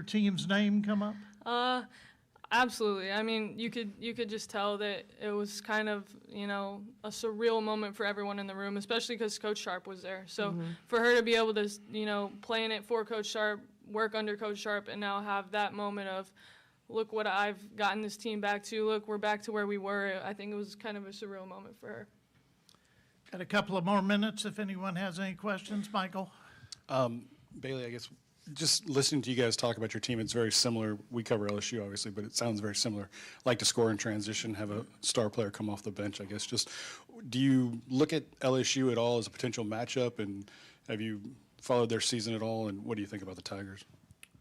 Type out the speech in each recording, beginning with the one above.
your team's name come up? Absolutely. I mean, you could just tell that it was kind of, a surreal moment for everyone in the room, especially because Coach Sharp was there. So for her to be able to, play in it for Coach Sharp, work under Coach Sharp, and now have that moment of, look what I've gotten this team back to, look, we're back to where we were, I think it was kind of a surreal moment for her. Got a couple of more minutes if anyone has any questions. Michael? Bailey, I guess just listening to you guys talk about your team, it's very similar. We cover LSU, obviously, but it sounds very similar. Like to score in transition, have a star player come off the bench, I guess. Just do you look at LSU at all as a potential matchup, and have you followed their season at all, and what do you think about the Tigers?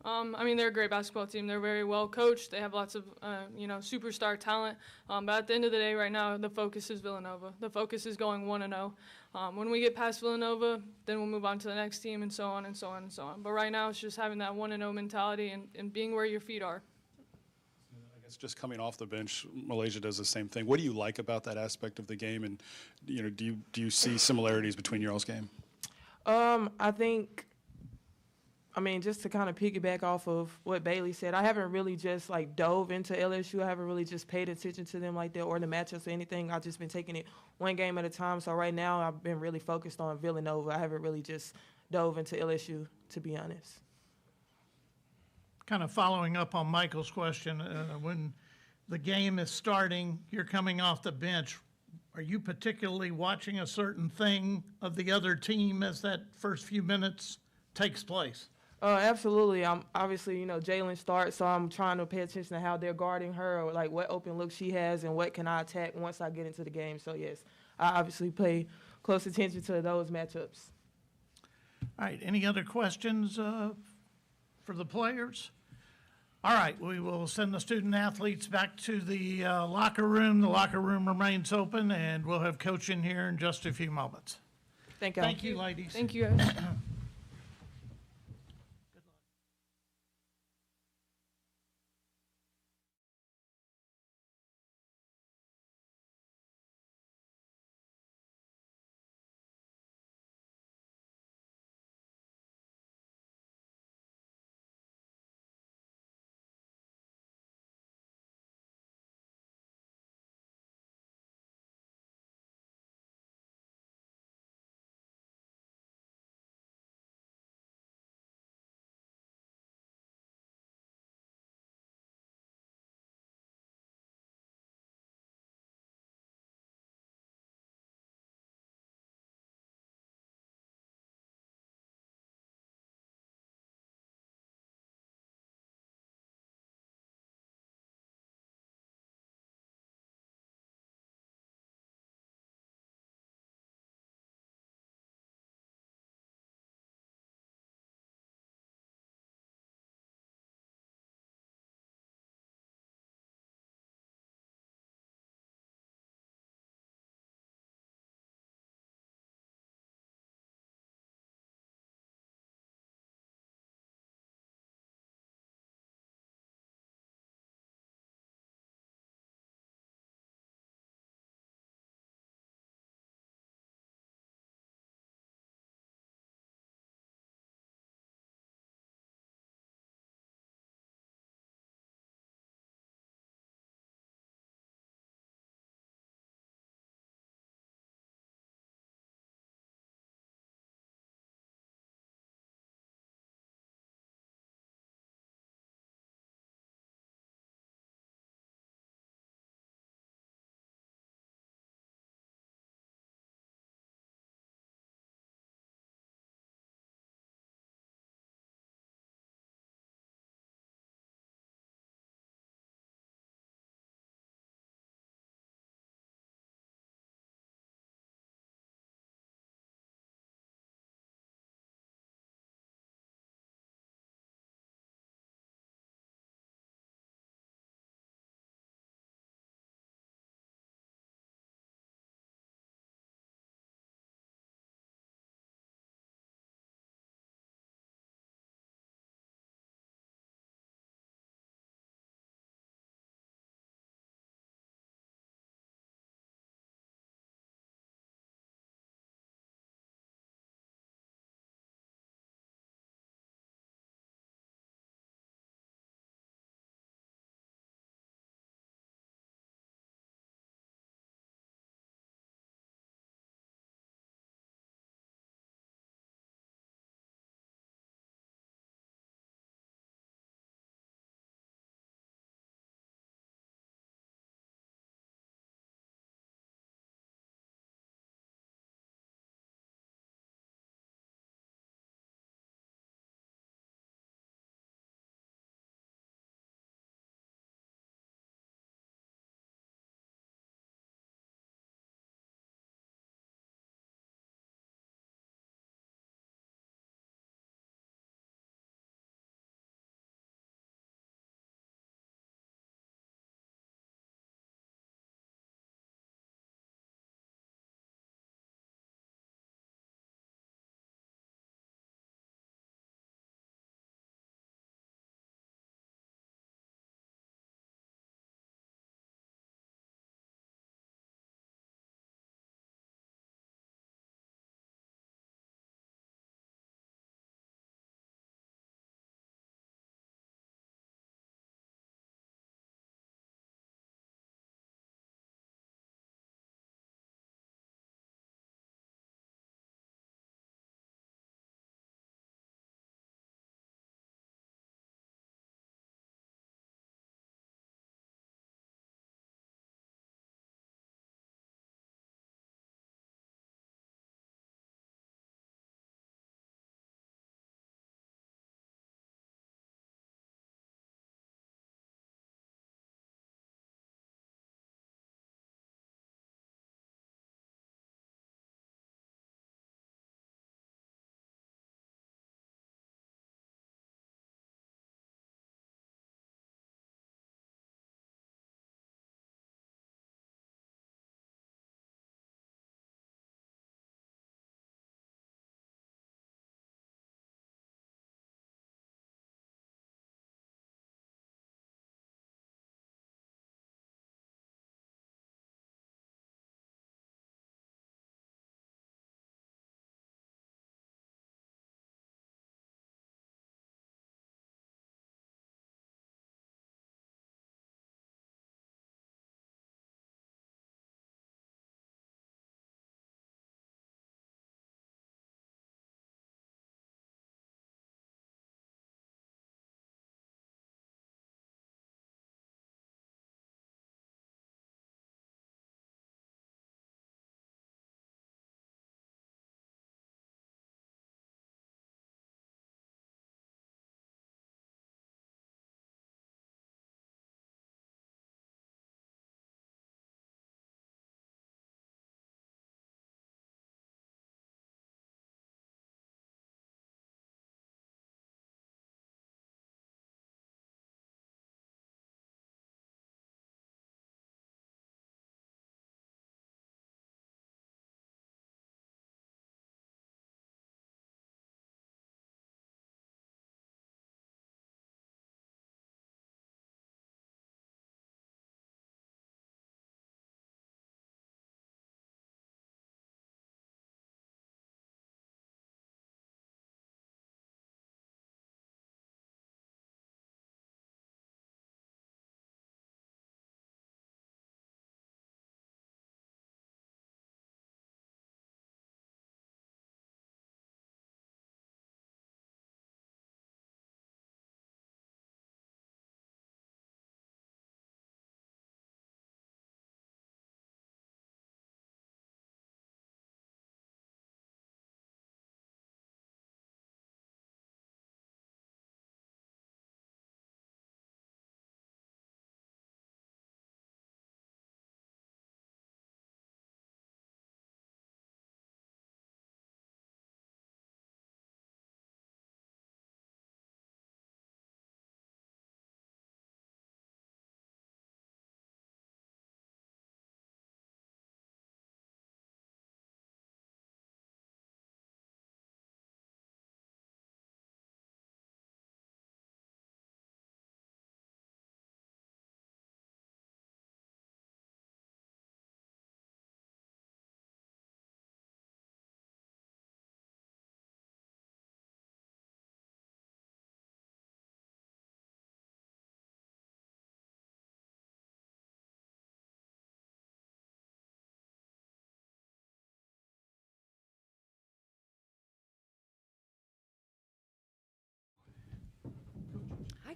I mean, they're a great basketball team. They're very well coached. They have lots of, superstar talent. But at the end of the day, right now, the focus is Villanova. The focus is going 1-0. When we get past Villanova, then we'll move on to the next team and so on and so on and so on. But right now, it's just having that 1-0 mentality and being where your feet are. I guess just coming off the bench, Malaysia does the same thing. What do you like about that aspect of the game, and do you see similarities between your all's game? I mean, just to kind of piggyback off of what Bailey said, I haven't really just, dove into LSU. I haven't really just paid attention to them like that or the matchups or anything. I've just been taking it one game at a time. So right now I've been really focused on Villanova. I haven't really just dove into LSU, to be honest. Kind of following up on Michael's question, when the game is starting, you're coming off the bench. Are you particularly watching a certain thing of the other team as that first few minutes takes place? Absolutely. I'm obviously, Jalen starts, so I'm trying to pay attention to how they're guarding her, or what open look she has, and what can I attack once I get into the game. So yes, I obviously pay close attention to those matchups. All right. Any other questions for the players? All right. We will send the student athletes back to the locker room. The locker room remains open, and we'll have Coach in here in just a few moments. Thank you. Thank you, ladies. Thank you, guys.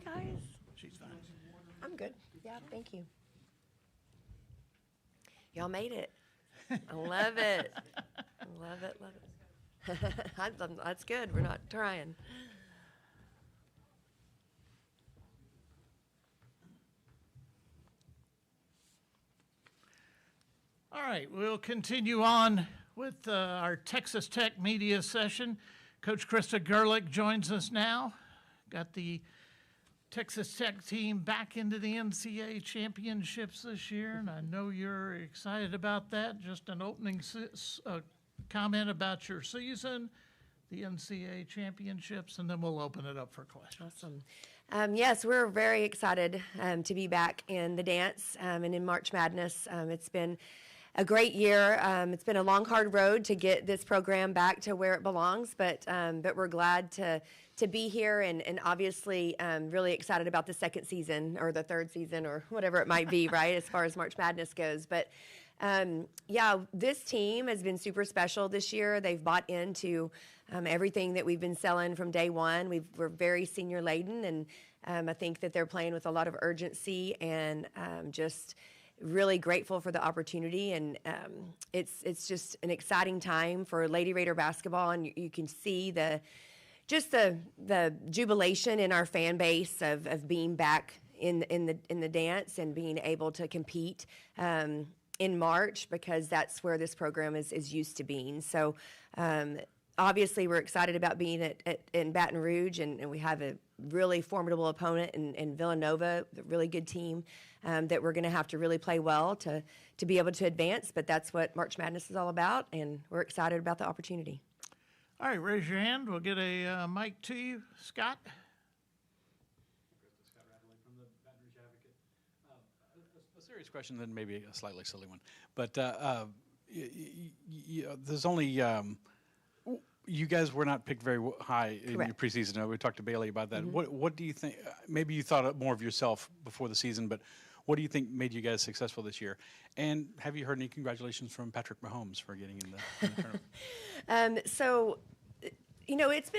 guys. She's fine. I'm good. Yeah, thank you. Y'all made it. I love it. Love it, love it. That's good. We're not trying. All right, we'll continue on with our Texas Tech media session. Coach Krista Gerlich joins us now. Got the Texas Tech team back into the NCAA championships this year, and I know you're excited about that. Just an opening comment about your season, the NCAA championships, and then we'll open it up for questions. Awesome. Yes, we're very excited to be back in the dance and in March Madness. It's been a great year. It's been a long, hard road to get this program back to where it belongs, but we're glad to be here and obviously really excited about the second season or the third season or whatever it might be, right, as far as March Madness goes. But yeah, this team has been super special this year. They've bought into everything that we've been selling from day one. We're very senior laden, and I think that they're playing with a lot of urgency and just really grateful for the opportunity. And it's just an exciting time for Lady Raider basketball, and you can see the jubilation in our fan base of being back in the dance and being able to compete in March, because that's where this program is used to being. So obviously we're excited about being in Baton Rouge, and we have a really formidable opponent in Villanova, a really good team that we're going to have to really play well to be able to advance. But that's what March Madness is all about, and we're excited about the opportunity. All right, raise your hand. We'll get a mic to you. Scott? Scott Radley from the Baton Rouge Advocate. A serious question, then maybe a slightly silly one. But there's only you guys were not picked very high in Correct. your preseason. We talked to Bailey about that. What do you think? Maybe you thought more of yourself before the season, but what do you think made you guys successful this year? And have you heard any congratulations from Patrick Mahomes for getting in the tournament? So, it's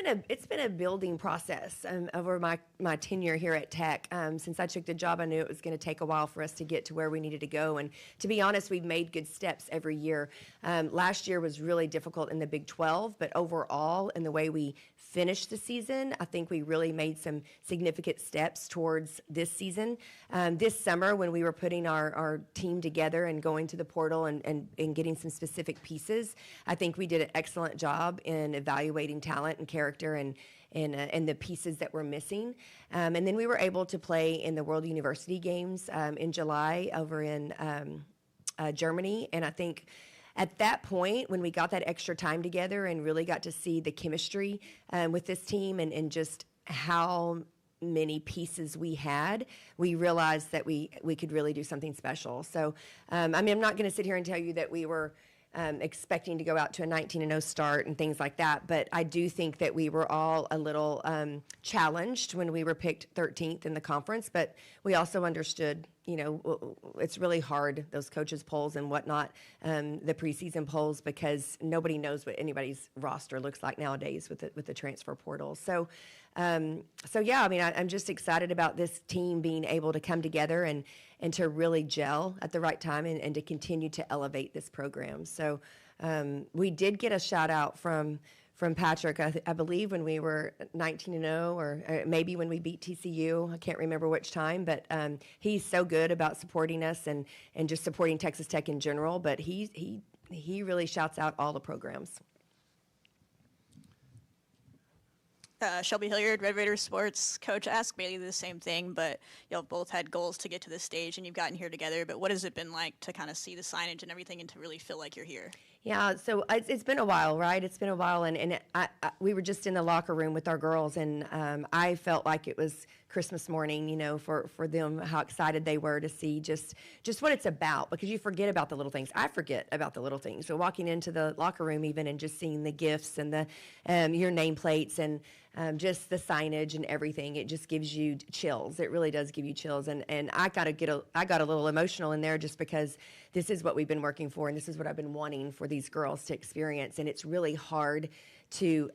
been a building process over my tenure here at Tech. Since I took the job, I knew it was going to take a while for us to get to where we needed to go. And to be honest, we've made good steps every year. Last year was really difficult in the Big 12, but overall, in the way we finished the season, I think we really made some significant steps towards this season. This summer, when we were putting our team together and going to the portal and getting some specific pieces, I think we did an excellent job in evaluating talent and character and the pieces that were missing. And then we were able to play in the World University Games in July over in Germany. And I think at that point, when we got that extra time together and really got to see the chemistry with this team and just how many pieces we had, we realized that we could really do something special. So, I'm not going to sit here and tell you that we were expecting to go out to a 19-0 start and things like that, but I do think that we were all a little challenged when we were picked 13th in the conference, but we also understood, it's really hard, those coaches' polls and whatnot, the preseason polls, because nobody knows what anybody's roster looks like nowadays with the transfer portal. So yeah, I'm just excited about this team being able to come together and to really gel at the right time and to continue to elevate this program. So we did get a shout out from Patrick, I believe, when we were 19-0, or maybe when we beat TCU. I can't remember which time, but he's so good about supporting us and just supporting Texas Tech in general. But he really shouts out all the programs. Shelby Hilliard, Red Raiders Sports. Coach, asked Bailey the same thing, but y'all both had goals to get to this stage, and you've gotten here together. But what has it been like to kind of see the signage and everything and to really feel like you're here? Yeah, so it's been a while, right? It's been a while, and we were just in the locker room with our girls, and I felt like it was Christmas morning, for them, how excited they were to see just what it's about, because you forget about the little things. I forget about the little things. So walking into the locker room even and just seeing the gifts and the your nameplates and just the signage and everything, it just gives you chills. It really does give you chills, and I got a little emotional in there just because this is what we've been working for, and this is what I've been wanting for these girls to experience, and it's really hard to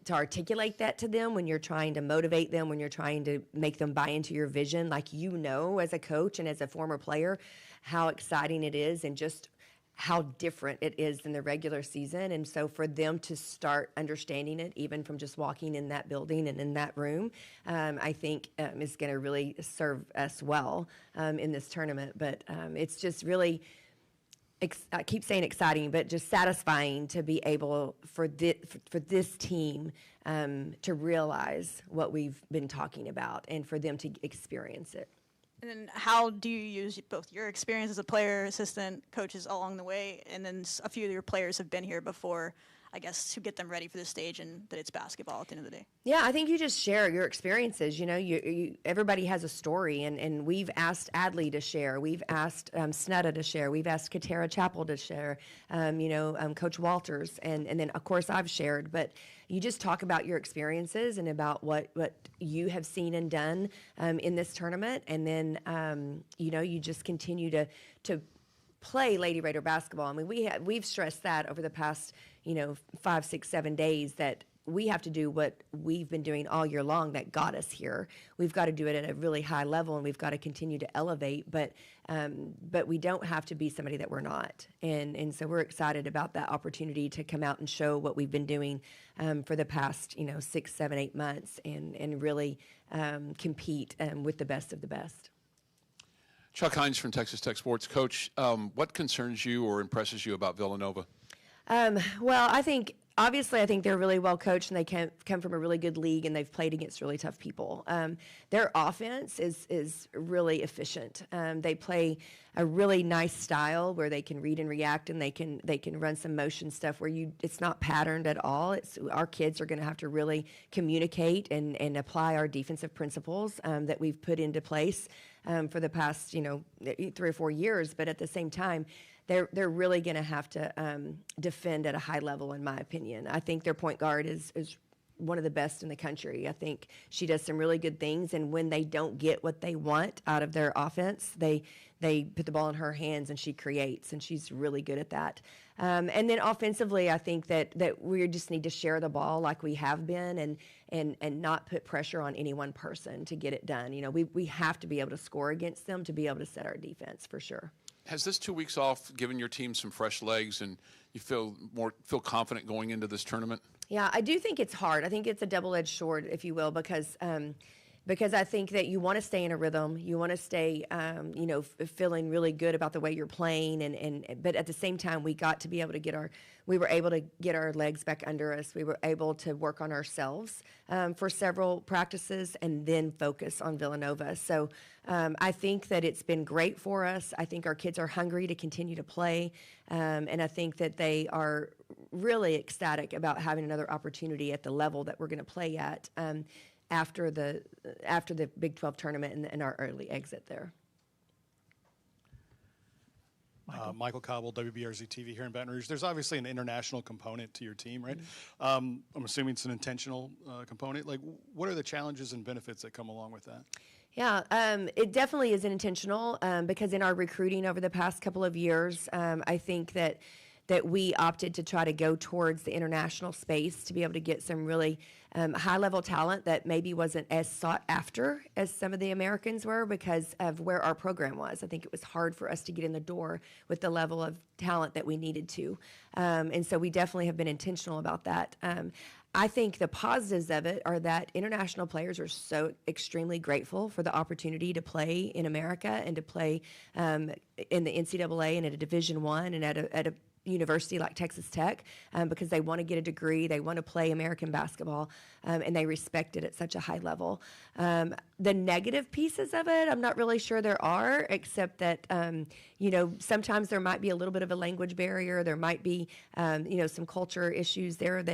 to articulate that to them when you're trying to motivate them, when you're trying to make them buy into your vision. Like, as a coach and as a former player, how exciting it is and just how different it is than the regular season. And so for them to start understanding it, even from just walking in that building and in that room, I think is going to really serve us well in this tournament. But it's just really, I keep saying exciting, but just satisfying to be able for this team to realize what we've been talking about and for them to experience it. And then how do you use both your experience as a player, assistant, coaches along the way, and then a few of your players have been here before, I guess, to get them ready for the stage and that it's basketball at the end of the day? Yeah, I think you just share your experiences. Everybody has a story, and we've asked Adley to share. We've asked Snetta to share. We've asked Katera Chappell to share, Coach Walters, and then, of course, I've shared. But you just talk about your experiences and about what you have seen and done in this tournament, and then, you just continue to play Lady Raider basketball. I mean, we've stressed that over the past 5, 6, 7 days that we have to do what we've been doing all year long that got us here. We've got to do it at a really high level, and we've got to continue to elevate. But we don't have to be somebody that we're not. And so we're excited about that opportunity to come out and show what we've been doing for the past 6, 7, 8 months, and really compete with the best of the best. Chuck Hines from Texas Tech Sports. Coach, what concerns you or impresses you about Villanova? Well, I think they're really well coached, and they come from a really good league, and they've played against really tough people. Their offense is really efficient. They play a really nice style where they can read and react, and they can run some motion stuff where it's not patterned at all. Our kids are going to have to really communicate and apply our defensive principles that we've put into place for the past 3 or 4 years. But at the same time, they're really going to have to defend at a high level, in my opinion. I think their point guard is one of the best in the country. I think she does some really good things, and when they don't get what they want out of their offense, they put the ball in her hands and she creates, and she's really good at that. And then offensively, I think that we just need to share the ball like we have been, and not put pressure on any one person to get it done. We have to be able to score against them to be able to set our defense for sure. Has this 2 weeks off given your team some fresh legs, and you feel confident going into this tournament? Yeah, I do think it's hard. I think it's a double-edged sword, if you will, because I think that you want to stay in a rhythm. You want to stay, feeling really good about the way you're playing, but at the same time, we were able to get our legs back under us. We were able to work on ourselves for several practices and then focus on Villanova. So I think that it's been great for us. I think our kids are hungry to continue to play, and I think that they are really ecstatic about having another opportunity at the level that we're going to play at after the Big 12 tournament and our early exit there. Michael Cobble, WBRZ TV here in Baton Rouge. There's obviously an international component to your team, right? I'm assuming it's an intentional component. Like, what are the challenges and benefits that come along with that? Yeah, it definitely is intentional because in our recruiting over the past couple of years, I think that we opted to try to go towards the international space to be able to get some really high-level talent that maybe wasn't as sought after as some of the Americans were because of where our program was. I think it was hard for us to get in the door with the level of talent that we needed to. And so we definitely have been intentional about that. I think the positives of it are that international players are so extremely grateful for the opportunity to play in America and to play in the NCAA and at a Division I and at a university like Texas Tech because they want to get a degree, they want to play American basketball, and they respect it at such a high level. The negative pieces of it, I'm not really sure there are, except that, sometimes there might be a little bit of a language barrier. There might be, some culture issues here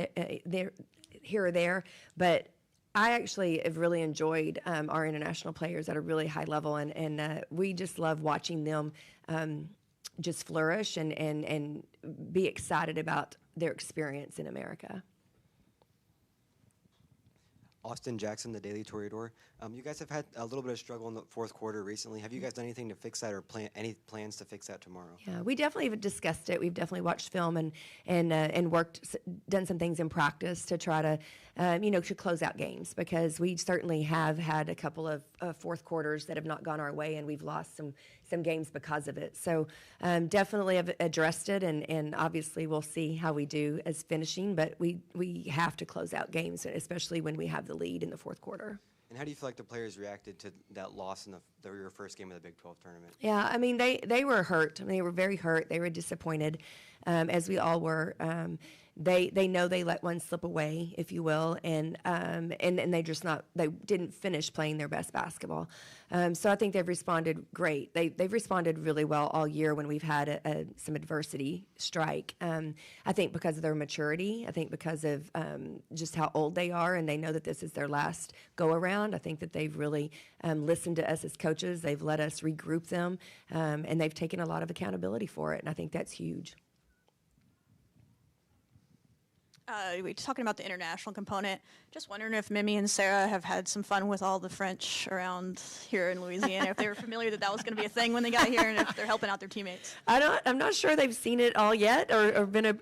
or there. But I actually have really enjoyed our international players at a really high level, and we just love watching them just flourish and be excited about their experience in America. Austin Jackson, the Daily Toreador. You guys have had a little bit of struggle in the fourth quarter recently. Have you guys done anything to fix that, or any plans to fix that tomorrow? Yeah, we definitely have discussed it. We've definitely watched film and worked, done some things in practice to try to, to close out games, because we certainly have had a couple of fourth quarters that have not gone our way, and we've lost some games because of it. So definitely have addressed it, and obviously we'll see how we do as finishing, but we have to close out games, especially when we have the lead in the fourth quarter. And how do you feel like the players reacted to that loss in your first game of the Big 12 tournament? Yeah, I mean, they were hurt. I mean, they were very hurt. They were disappointed, as we all were. They know they let one slip away, if you will, and they didn't finish playing their best basketball. So I think they've responded great. They've responded really well all year when we've had some adversity strike. I think because of their maturity. I think because of just how old they are, and they know that this is their last go around. I think that they've really listened to us as coaches. They've let us regroup them, and they've taken a lot of accountability for it, and I think that's huge. We're talking about the international component. Just wondering if Mimi and Sarah have had some fun with all the French around here in Louisiana, if they were familiar that was going to be a thing when they got here, and if they're helping out their teammates. I'm not sure they've seen it all yet, or been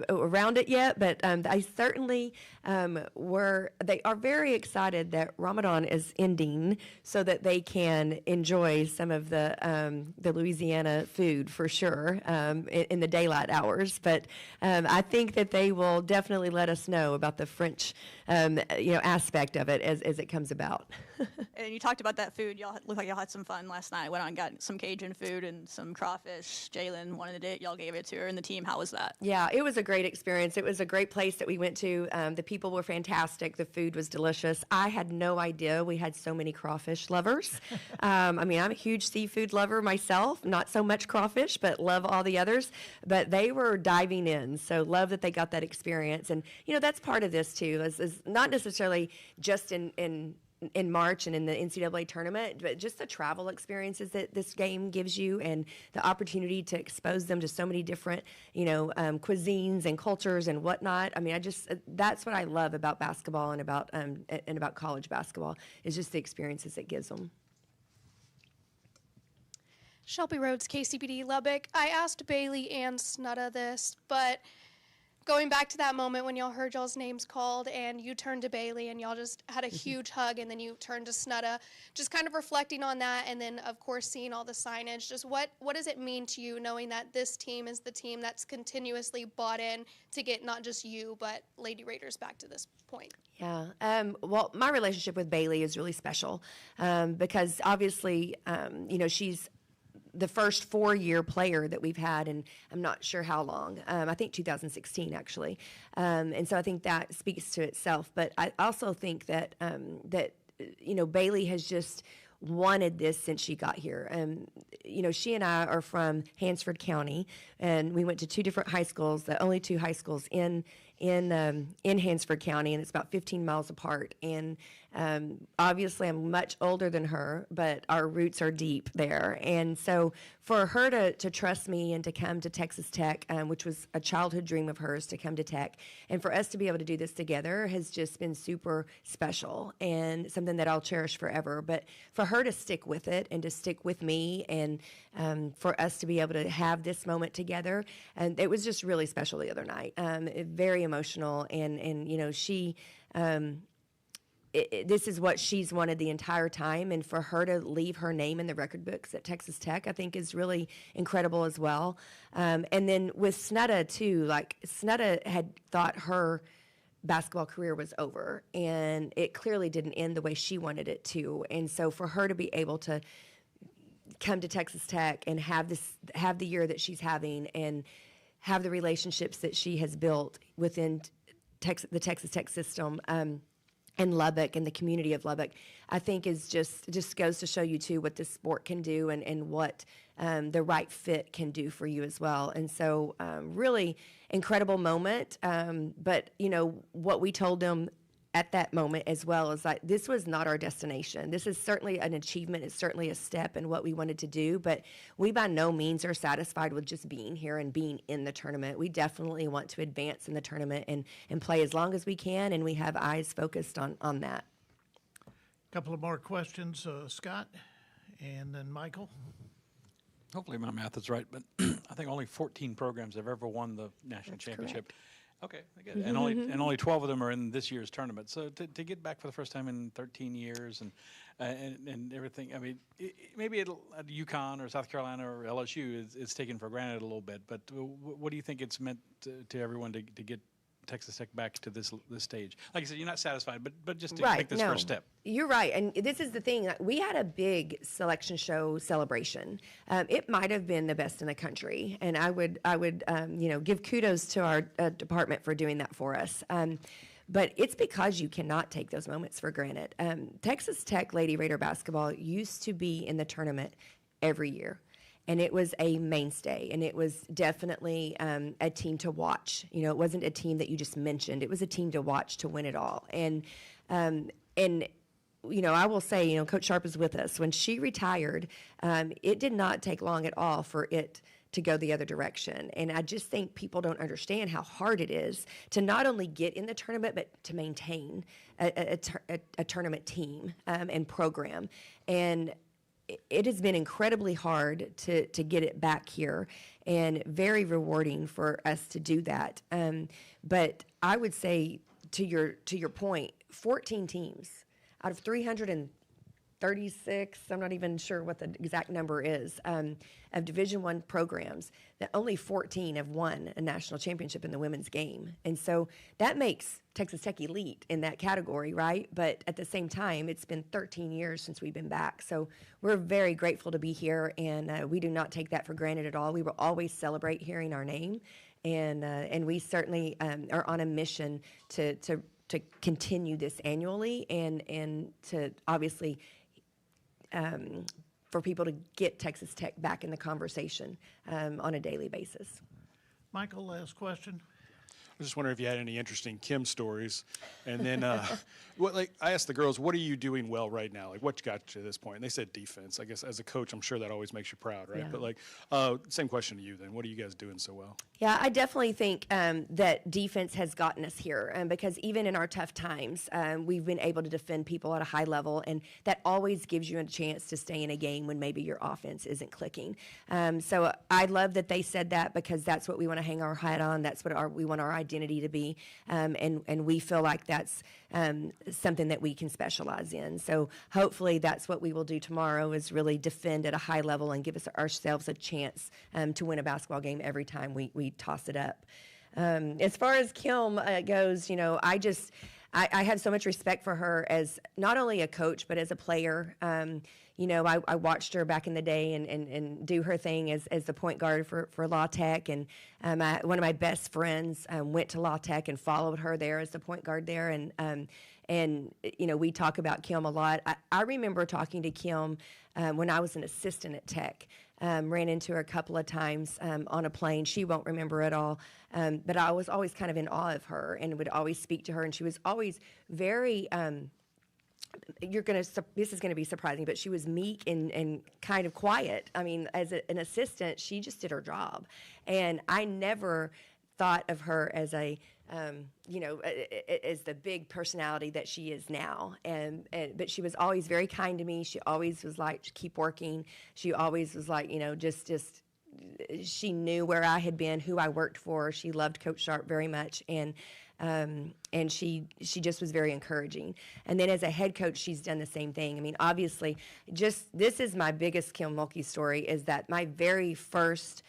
around it yet, but I certainly they are very excited that Ramadan is ending, so that they can enjoy some of the Louisiana food for sure in the daylight hours. But I think that they will definitely let us know about the French aspect of it as it comes about. And you talked about that food. Y'all looked like y'all had some fun last night. Went out and got some Cajun food and some crawfish. Jalen wanted it. Y'all gave it to her and the team. How was that? Yeah, it was a great experience. It was a great place that we went to. The people were fantastic. The food was delicious. I had no idea we had so many crawfish lovers. I mean, I'm a huge seafood lover myself. Not so much crawfish, but love all the others. But they were diving in. So love that they got that experience. And, that's part of this, too, is not necessarily just in March and in the NCAA tournament, but just the travel experiences that this game gives you, and the opportunity to expose them to so many different, cuisines and cultures and whatnot. I mean, that's what I love about basketball and about college basketball, is just the experiences it gives them. Shelby Rhodes, KCPD Lubbock. I asked Bailey and Snutta this, but going back to that moment when y'all heard y'all's names called and you turned to Bailey and y'all just had a huge hug, and then you turned to Snutta, just kind of reflecting on that, and then of course seeing all the signage, just what does it mean to you knowing that this team is the team that's continuously bought in to get not just you but Lady Raiders back to this point? Yeah. Well, my relationship with Bailey is really special because obviously, she's the first 4-year player that we've had, and I'm not sure how long. I think 2016 actually, and so I think that speaks to itself. But I also think that Bailey has just wanted this since she got here. She and I are from Hansford County, and we went to 2 different high schools, the only 2 high schools in Hansford County, and it's about 15 miles apart. And obviously I'm much older than her, but our roots are deep there. And so for her to trust me and to come to Texas Tech, which was a childhood dream of hers to come to Tech, and for us to be able to do this together has just been super special and something that I'll cherish forever. But for her to stick with it and to stick with me, and for us to be able to have this moment together, and it was just really special the other night. Very emotional, and she this is what she's wanted the entire time, and for her to leave her name in the record books at Texas Tech, I think is really incredible as well. And then with Snutta too, like Snutta had thought her basketball career was over, and it clearly didn't end the way she wanted it to. And so for her to be able to come to Texas Tech and have the year that she's having, and have the relationships that she has built within the Texas Tech system, and Lubbock and the community of Lubbock, I think is just goes to show you too what this sport can do, and what the right fit can do for you as well. And so really incredible moment. But what we told them at that moment as well as like, this was not our destination. This is certainly an achievement. It's certainly a step in what we wanted to do, but we by no means are satisfied with just being here and being in the tournament. We definitely want to advance in the tournament and play as long as we can, and we have eyes focused on that. Couple of more questions, Scott, and then Michael. Hopefully my math is right, but I think only 14 programs have ever won the national championship. Okay, good. And only 12 of them are in this year's tournament. So to get back for the first time in 13 years and everything, I mean, maybe at UConn or South Carolina or LSU it's taken for granted a little bit. But what do you think it's meant to everyone to get Texas Tech back to this stage? Like I said, you're not satisfied, but just to make this first step. You're right, and this is the thing. We had a big selection show celebration. It might have been the best in the country, and I would give kudos to our department for doing that for us. But it's because you cannot take those moments for granted. Texas Tech Lady Raider basketball used to be in the tournament every year. And it was a mainstay, and it was definitely a team to watch. You know, it wasn't a team that you just mentioned. It was a team to watch to win it all. And you know, I will say, you know, Coach Sharp is with us. When she retired, it did not take long at all for it to go the other direction. And I just think people don't understand how hard it is to not only get in the tournament, but to maintain a tournament team and program. And it has been incredibly hard to get it back here, and very rewarding for us to do that. But I would say, to your point, 14 teams out of 336, I'm not even sure what the exact number is, of Division I programs, that only 14 have won a national championship in the women's game. And so that makes Texas Tech elite in that category, right? But at the same time, it's been 13 years since we've been back. So we're very grateful to be here, and we do not take that for granted at all. We will always celebrate hearing our name, and we certainly are on a mission to continue this annually, and to obviously for people to get Texas Tech back in the conversation on a daily basis. Michael, last question. I was just wondering if you had any interesting Kim stories. And then, I asked the girls, what are you doing well right now? Like, what got you to this point? And they said defense. I guess as a coach, I'm sure that always makes you proud, right? Yeah. But same question to you then. What are you guys doing so well? Yeah, I definitely think that defense has gotten us here, because even in our tough times, we've been able to defend people at a high level, and that always gives you a chance to stay in a game when maybe your offense isn't clicking. So I love that they said that, because that's what we want to hang our hat on. That's what we want our identity to be, and we feel like that's something that we can specialize in. So hopefully that's what we will do tomorrow, is really defend at a high level and give ourselves a chance to win a basketball game every time we toss it up. As far as Kim goes, you know, I have so much respect for her as not only a coach, but as a player. You know, I watched her back in the day and do her thing as the point guard for La Tech. And one of my best friends went to La Tech and followed her there as the point guard there. And you know, we talk about Kim a lot. I remember talking to Kim when I was an assistant at Tech. Ran into her a couple of times on a plane. She won't remember it all. But I was always kind of in awe of her and would always speak to her. And she was always very, this is going to be surprising, but she was meek and kind of quiet. I mean, as an assistant, she just did her job. And I never thought of her as as the big personality that she is now. But she was always very kind to me. She always was like, keep working. She always was like, you know, just she knew where I had been, who I worked for. She loved Coach Sharp very much. And she just was very encouraging. And then as a head coach, she's done the same thing. I mean, obviously, this is my biggest Kim Mulkey story, is that my very first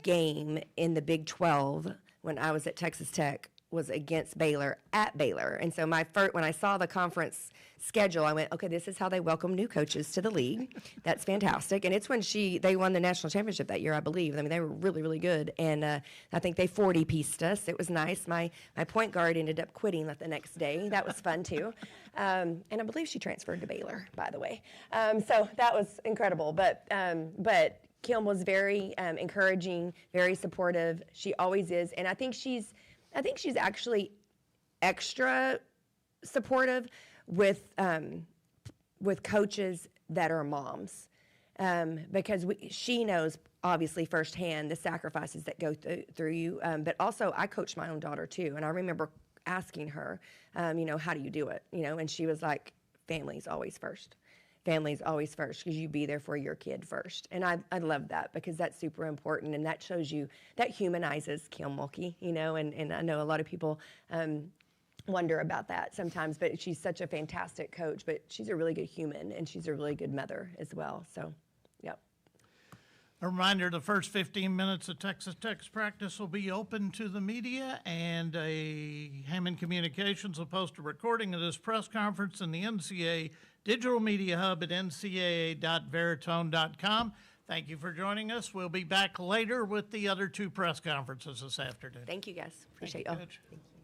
game in the Big 12 when I was at Texas Tech was against Baylor at Baylor. And so when I saw the conference schedule, I went, okay, this is how they welcome new coaches to the league. That's fantastic. And it's when they won the national championship that year, I believe. I mean, they were really, really good. And I think they 40-pieced us. It was nice. My point guard ended up quitting the next day. That was fun, too. And I believe she transferred to Baylor, by the way. So that was incredible. But Kim was very encouraging, very supportive. She always is. And I think she's actually extra supportive with coaches that are moms, because she knows obviously firsthand the sacrifices that go through you. But also, I coached my own daughter too, and I remember asking her, how do you do it? And she was like, family's always first. Family's always first, because you be there for your kid first. And I love that, because that's super important, and that shows you, that humanizes Kim Mulkey, and I know a lot of people wonder about that sometimes, but she's such a fantastic coach, but she's a really good human, and she's a really good mother as well. So, yep. A reminder, the first 15 minutes of Texas Tech's practice will be open to the media, and Hammond Communications will post a recording of this press conference in the NCAA Digital Media Hub at ncaa.veritone.com. Thank you for joining us. We'll be back later with the other two press conferences this afternoon. Thank you, guys. Appreciate y'all. Coach. Thank you.